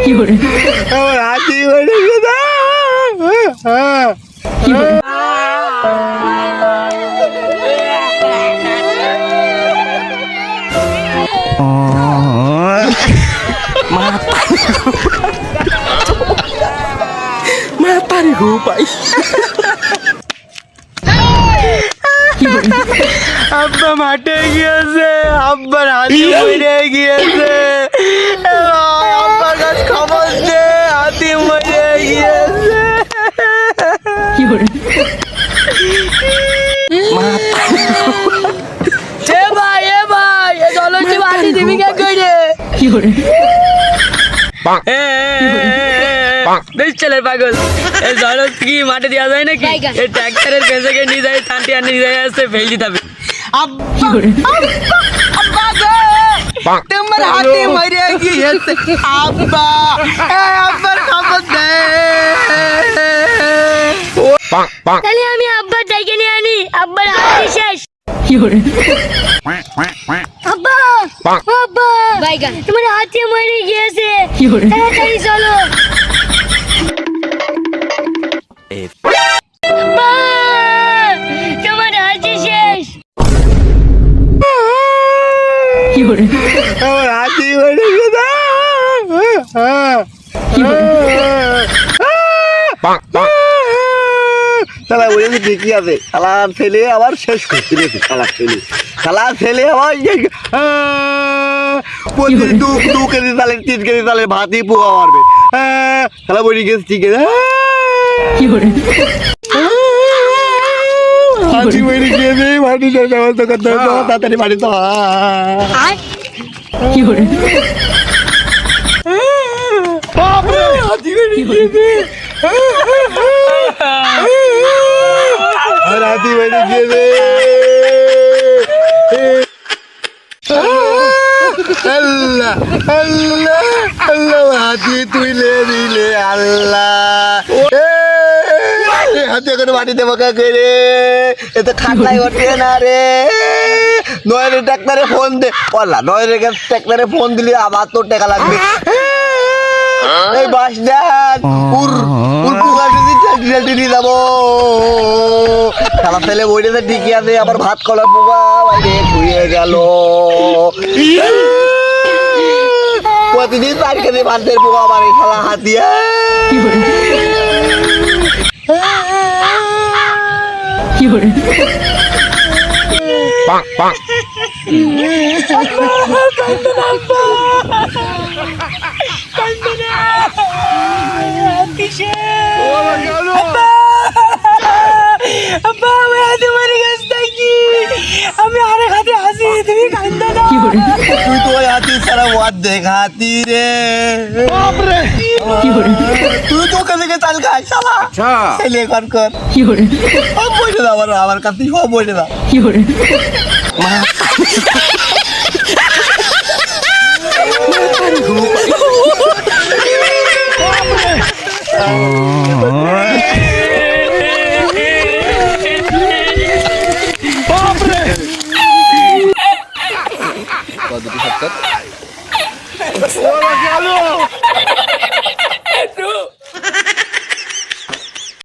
আমার হাতি মরে গেছে। মাতারি গো পাই আব্বা মাঠে গিয়েছে, আব্বার হাতি মরে গিয়েছে। আব্বার কাছে খবর দে, হাতি মরে গিয়েছে। এ ভাই এ জলটি মাটি দিবি কে কইরে বেশ চলে পাগল এই জলত কি মাটি দেওয়া যায় নাকি? এই ট্র্যাক্টরের পেছনে নিয়ে যায়, টানটি আনি নিয়ে যায়, আসছে ফেল দিতে হবে। তোমার হাতি মরে গিয়েছে আব্বা, আব্বার খবর দে। তাহলে আমি আব্বার ডেকে নিয়ে আনি, আব্বার হাতি শেষ। আব্বা আব্বা বাইগান তোমার হাতি মরে গিয়েছে, তাড়াতাড়ি চলো। আব্বা তোমার হাতি শেষ। আমার হাতি মরে গেছে। শালা বলেছে ঠিকই আছে, শালার ছেলে আবার শেষ করতে গেছে। শালার ছেলে আবার প্রতিদিন 2 কেজি চালের 3 কেজি চালের ভাতই পোকা মারবে। শালা বলে গেছে ঠিক আছে। হাতি মরে গিয়েছে, মাটি ব্যবস্থা করতে হবে, তাড়াতাড়ি বাড়ি তো। হাতি মরে গিয়েছে, হাতি মরে গিয়েছে। আল্লাহ আল্লাহ আল্লাহ, হাতি তুইলে দিলে আল্লাহ। হাতি করে মাটি দেবো কে রে? এ তো খাটলাই ওঠে না রে। নয়ের ডাক্তারে ফোন দে, বললা নয়ের ডাক্তারে ফোন দিলে আবার তোর টাকা লাগবে। এই বাস দেন নিয়ে যাবো। খেলা ফেলে বইটাতে ঠিকই আছে, আবার ভাত কলার পোকা বাইরে ঘুরিয়ে গেল। প্রতিদিন 4 কেজি ভাতের পোকা আমার এই খেলা হাতিয়া। আমি আরেক হাতে হাসি, তুমি কান্দা না। তুই তো ওই হাতি ছাড়া অর্ধেক হাতি রে। তুই তো ওখান থেকে চাল খাই শালা। ছেলে কর কর সব বসে দাও, আমার কাছে সব বসে দাও।